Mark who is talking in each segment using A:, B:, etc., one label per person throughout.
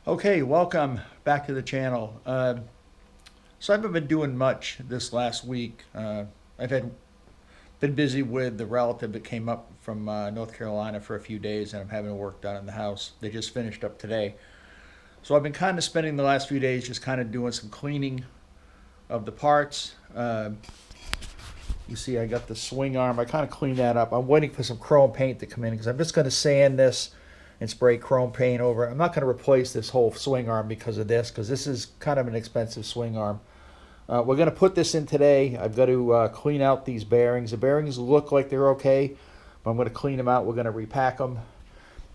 A: Okay, welcome back to the channel. So I haven't been doing much this last week. I've been busy with the relative that came up from North Carolina for a few days, and I'm having work done in the house. They just finished up today. So I've been kind of spending the last few days just kind of doing some cleaning of the parts. You see I got the swing arm. I kind of cleaned that up. I'm waiting for some chrome paint to come in because I'm just going to sand this and spray chrome paint over it. I'm not going to replace this whole swing arm because of this, because this is kind of an expensive swing arm. We're going to put this in today. I've got to clean out these bearings. The bearings look like they're okay, but I'm going to clean them out. We're going to repack them.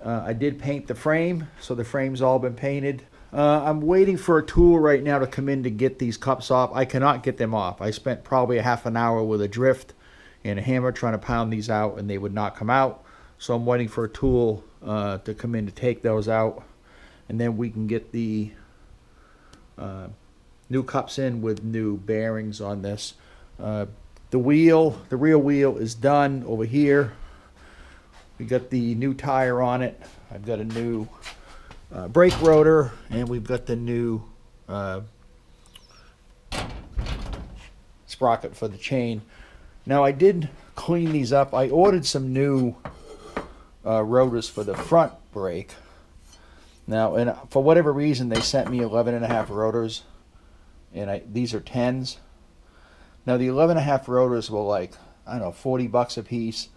A: I did paint the frame, so the frame's all been painted. I'm waiting for a tool right now to come in to get these cups off. I cannot get them off. I spent probably a half an hour with a drift and a hammer trying to pound these out, and they would not come out. So I'm waiting for a tool to come in to take those out, and then we can get the new cups in with new bearings on this. The rear wheel is done over here. We got the new tire on it. I've got a new brake rotor, and we've got the new sprocket for the chain. Now I did clean these up. I ordered some new rotors for the front brake. Now, and for whatever reason, they sent me 11.5 rotors, and these are 10s. Now, the 11.5 rotors were like, I don't know, 40 bucks a piece.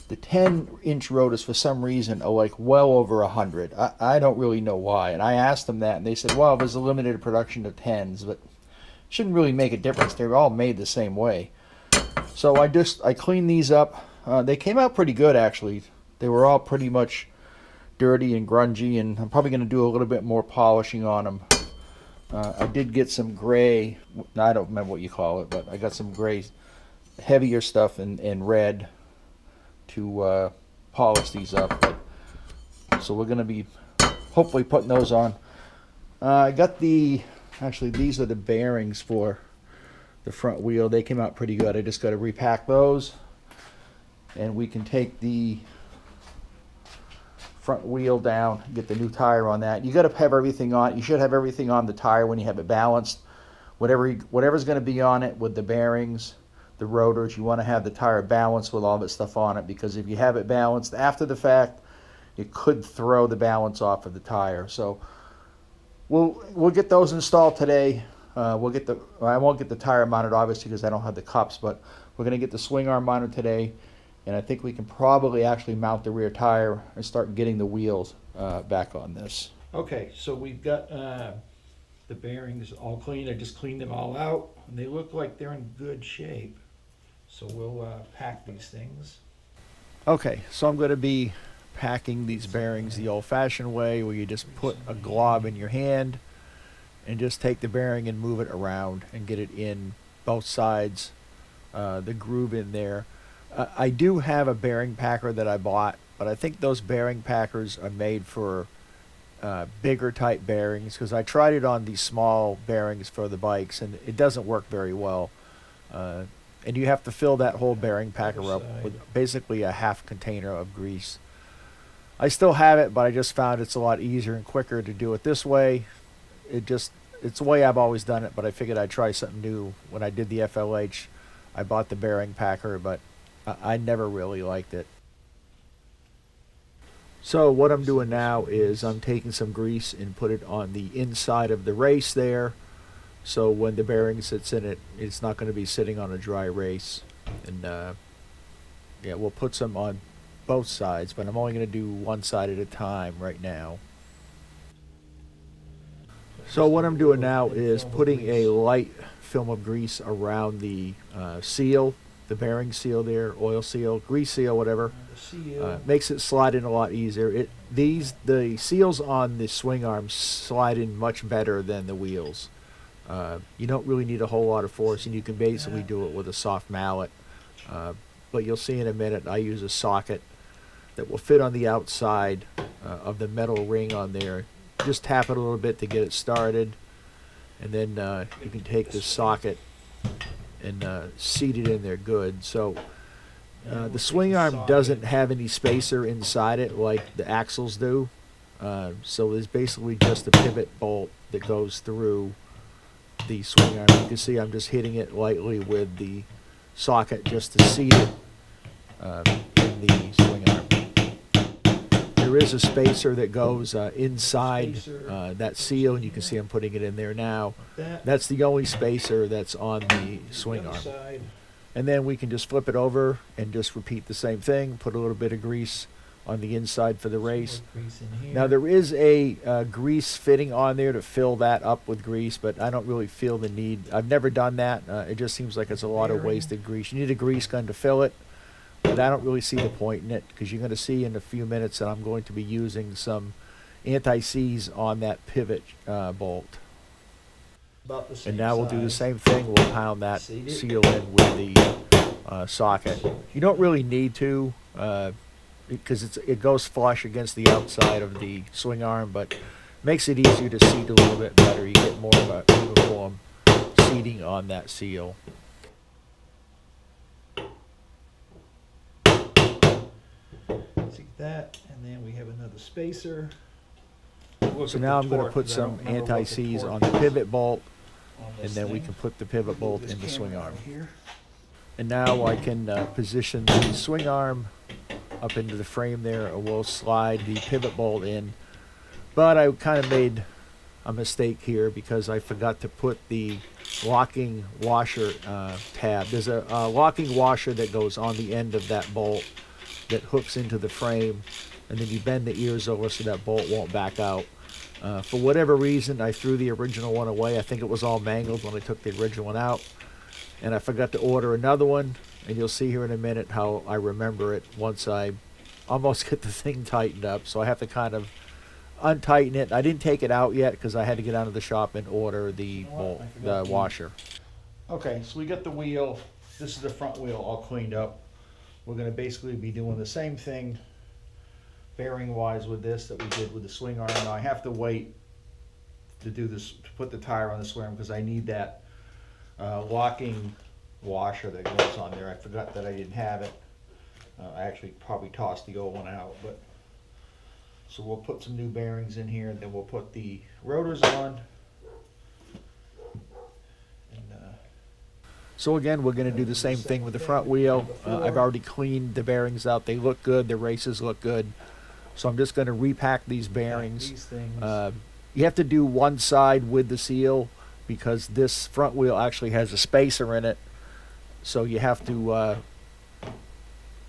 A: The 10-inch rotors, for some reason, are like well over 100. I don't really know why. And I asked them that, and they said, well, there's a limited production of 10s, but it shouldn't really make a difference. They're all made the same way. So I cleaned these up. They came out pretty good, actually. They were all pretty much dirty and grungy, and I'm probably going to do a little bit more polishing on them. I did get some gray, I don't remember what you call it, but I got some gray, heavier stuff in red to polish these up. So we're going to be hopefully putting those on. I got actually these are the bearings for the front wheel. They came out pretty good. I just got to repack those, and we can take the front wheel down, get the new tire on that. You got to have everything on. You should have everything on the tire when you have it balanced. Whatever's going to be on it with the bearings, the rotors, you want to have the tire balanced with all that stuff on it, because if you have it balanced after the fact, it could throw the balance off of the tire. So we'll get those installed today. I won't get the tire mounted, obviously, because I don't have the cups, but we're going to get the swing arm mounted today. And I think we can probably actually mount the rear tire and start getting the wheels back on this. Okay, so we've got the bearings all clean. I just cleaned them all out, and they look like they're in good shape. So we'll pack these things. Okay, so I'm going to be packing these bearings the old-fashioned way, where you just put a glob in your hand and just take the bearing and move it around and get it in both sides, the groove in there. I do have a bearing packer that I bought, but I think those bearing packers are made for bigger type bearings, because I tried it on these small bearings for the bikes, and it doesn't work very well. And you have to fill that whole bearing packer up with basically a half container of grease. I still have it, but I just found it's a lot easier and quicker to do it this way. It's the way I've always done it, but I figured I'd try something new. When I did the FLH, I bought the bearing packer, but I never really liked it. So what I'm doing now is I'm taking some grease and put it on the inside of the race there, so when the bearing sits in it, it's not going to be sitting on a dry race. And yeah, we'll put some on both sides, but I'm only going to do one side at a time right now. So what I'm doing now is putting a light film of grease around the seal, the bearing seal there, oil seal, grease seal, whatever. Makes it slide in a lot easier. The seals on the swing arms slide in much better than the wheels. You don't really need a whole lot of force, and you can basically do it with a soft mallet. But you'll see in a minute, I use a socket that will fit on the outside of the metal ring on there. Just tap it a little bit to get it started, and then you can take this socket and seat it in there good. So the swing arm doesn't have any spacer inside it like the axles do. So there's basically just a pivot bolt that goes through the swing arm. You can see I'm just hitting it lightly with the socket just to seat it in the swing arm. There is a spacer that goes inside that seal, and you can see I'm putting it in there now. That's the only spacer that's on the swing arm. And then we can just flip it over and just repeat the same thing, put a little bit of grease on the inside for the race. Now there is a grease fitting on there to fill that up with grease, but I don't really feel the need. I've never done that. It just seems like it's a lot of wasted grease. You need a grease gun to fill it, but I don't really see the point in it, because you're going to see in a few minutes that I'm going to be using some anti-seize on that pivot bolt. And now we'll do the same thing. We'll pound that seal in with the socket. You don't really need to, because it goes flush against the outside of the swing arm, but makes it easier to seat a little bit better. You get more of a uniform seating on that seal.
B: See that, and then we have another spacer.
A: So now I'm going to put some anti-seize on the pivot bolt, and then we can put the pivot bolt in the swing arm. And now I can position the swing arm up into the frame there, and we'll slide the pivot bolt in. But I kind of made a mistake here because I forgot to put the locking washer tab. There's a locking washer that goes on the end of that bolt that hooks into the frame, and then you bend the ears over so that bolt won't back out. For whatever reason, I threw the original one away. I think it was all mangled when I took the original one out, and I forgot to order another one, and you'll see here in a minute how I remember it once I almost get the thing tightened up. So I have to kind of untighten it. I didn't take it out yet because I had to get out of the shop and order the bolt, the washer. Okay, so we got the wheel. This is the front wheel all cleaned up. We're going to basically be doing the same thing bearing wise with this that we did with the swing arm. Now I have to wait to do this, to put the tire on the swing arm, because I need that locking washer that goes on there. I forgot that I didn't have it. I actually probably tossed the old one out, but so we'll put some new bearings in here, and then we'll put the rotors on. So again, we're going to do the same thing with the front wheel. I've already cleaned the bearings out. They look good. The races look good. So I'm just going to repack these bearings. You have to do one side with the seal because this front wheel actually has a spacer in it. So you have to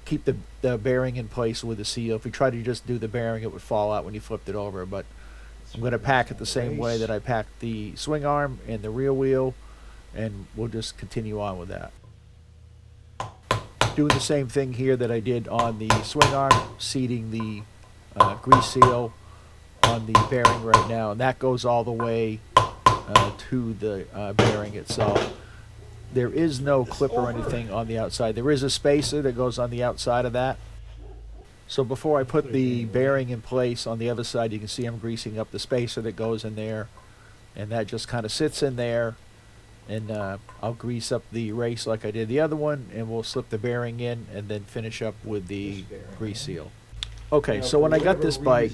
A: keep the bearing in place with the seal. If you try to just do the bearing, it would fall out when you flipped it over. But I'm going to pack it the same way that I packed the swing arm and the rear wheel, and we'll just continue on with that. Doing the same thing here that I did on the swing arm, seating the grease seal on the bearing right now, and that goes all the way to the bearing itself. There is no clip or anything on the outside. There is a spacer that goes on the outside of that. So before I put the bearing in place on the other side, you can see I'm greasing up the spacer that goes in there, and that just kind of sits in there. And I'll grease up the race like I did the other one, and we'll slip the bearing in and then finish up with the grease seal. Okay, so when I got this bike,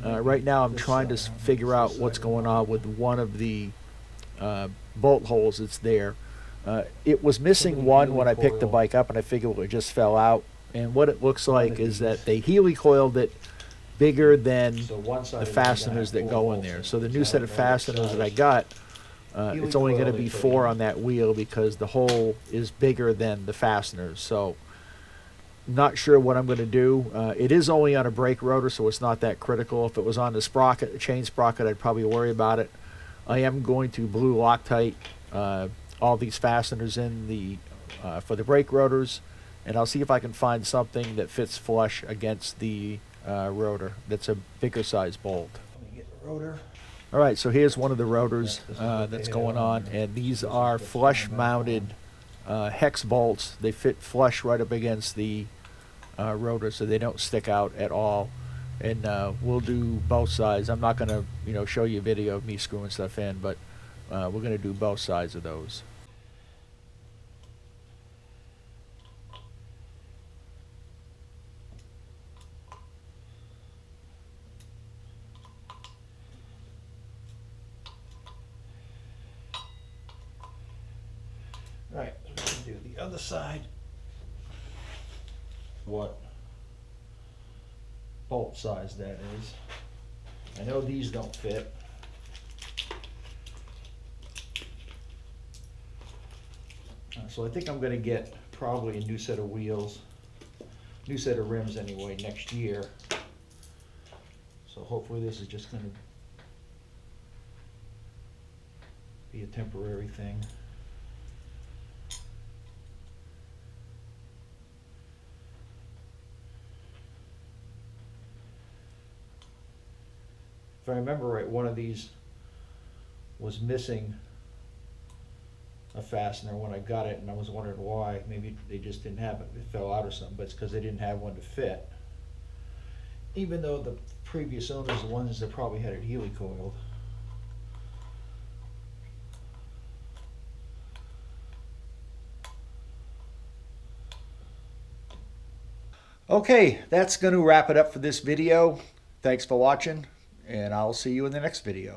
A: right now I'm trying to figure out what's going on with one of the bolt holes that's there. It was missing one when I picked the bike up, and I figured it just fell out. And what it looks like is that they helicoiled it bigger than the fasteners that go in there. So the new set of fasteners that I got, it's only going to be 4 on that wheel because the hole is bigger than the fasteners. So not sure what I'm going to do. It is only on a brake rotor, so it's not that critical. If it was on the sprocket, the chain sprocket, I'd probably worry about it. I am going to blue Loctite all these fasteners in the for the brake rotors, and I'll see if I can find something that fits flush against the rotor that's a bigger size bolt.
B: Let me get the rotor.
A: All right, so here's one of the rotors that's going on, and these are flush mounted hex bolts. They fit flush right up against the rotor, so they don't stick out at all. And we'll do both sides. I'm not going to show you a video of me screwing stuff in, but we're going to do both sides of those.
B: other side
A: what bolt size that is. I know these don't fit. So I think I'm going to get probably a new set of wheels, new set of rims anyway, next year. So hopefully this is just going to be a temporary thing. If I remember right, one of these was missing a fastener when I got it, and I was wondering why. Maybe they just didn't have it. It fell out or something, but it's because they didn't have one to fit. Even though the previous owners, the ones that probably had it helicoiled. Okay, that's going to wrap it up for this video. Thanks for watching, and I'll see you in the next video.